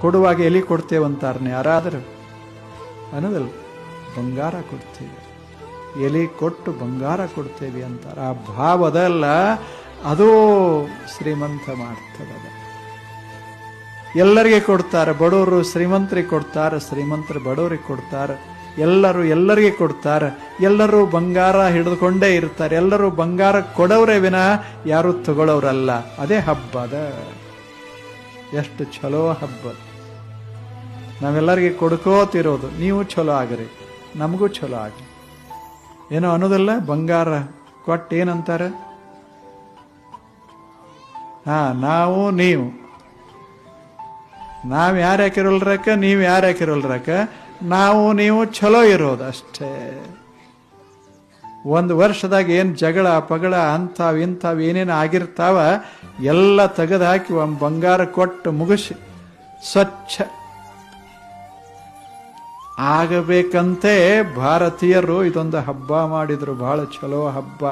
ಕೊಡುವಾಗ ಎಲಿ ಕೊಡ್ತೇವಂತಾರನೆ ಯಾರಾದರೂ ಅನ್ನೋದಲ್ಲ, ಬಂಗಾರ ಕೊಡ್ತೇವೆ, ಎಲಿ ಕೊಟ್ಟು ಬಂಗಾರ ಕೊಡ್ತೇವೆ ಅಂತಾರೆ. ಆ ಭಾವದಲ್ಲ, ಅದು ಶ್ರೀಮಂತ ಮಾಡ್ತದ. ಎಲ್ಲರಿಗೆ ಕೊಡ್ತಾರೆ, ಬಡವರು ಶ್ರೀಮಂತರಿಗೆ ಕೊಡ್ತಾರೆ, ಶ್ರೀಮಂತರು ಬಡವರಿಗೆ ಕೊಡ್ತಾರೆ, ಎಲ್ಲರೂ ಎಲ್ಲರಿಗೆ ಕೊಡ್ತಾರೆ, ಎಲ್ಲರೂ ಬಂಗಾರ ಹಿಡಿದುಕೊಂಡೇ ಇರ್ತಾರೆ, ಎಲ್ಲರೂ ಬಂಗಾರ ಕೊಡೋರೇ ವಿನ ಯಾರು ತಗೊಳ್ಳೋರಲ್ಲ. ಅದೇ ಹಬ್ಬದ ಎಷ್ಟು ಚಲೋ ಹಬ್ಬ. ನಾವೆಲ್ಲರಿಗೆ ಕೊಡ್ಕೋತಿರೋದು, ನೀವು ಚಲೋ ಆಗ್ರಿ, ನಮಗೂ ಚಲೋ ಆಗ್ರಿ. ಏನೋ ಅನ್ನೋದಲ್ಲ, ಬಂಗಾರ ಕೊಟ್ಟು ಏನಂತಾರೆ, ನಾವು ನೀವು ಯಾರ್ಯಾಕಿರೋಲ್ರಕ್ಕ, ನೀವು ಯಾರ್ಯಾಕಿರೋಲ್ರಕ್ಕ, ನಾವು ನೀವು ಚಲೋ ಇರೋದು ಅಷ್ಟೇ. ಒಂದು ವರ್ಷದಾಗ ಏನು ಜಗಳ ಪಗಳ ಅಂಥವು ಇಂಥವು ಏನೇನು ಆಗಿರ್ತಾವ ಎಲ್ಲ ತೆಗೆದು ಹಾಕಿ ಒಂದು ಬಂಗಾರ ಕೊಟ್ಟು ಮುಗಿಸಿ ಸ್ವಚ್ಛ ಆಗಬೇಕಂತೆ ಭಾರತೀಯರು ಇದೊಂದು ಹಬ್ಬ ಮಾಡಿದ್ರು. ಬಹಳ ಚಲೋ ಹಬ್ಬ.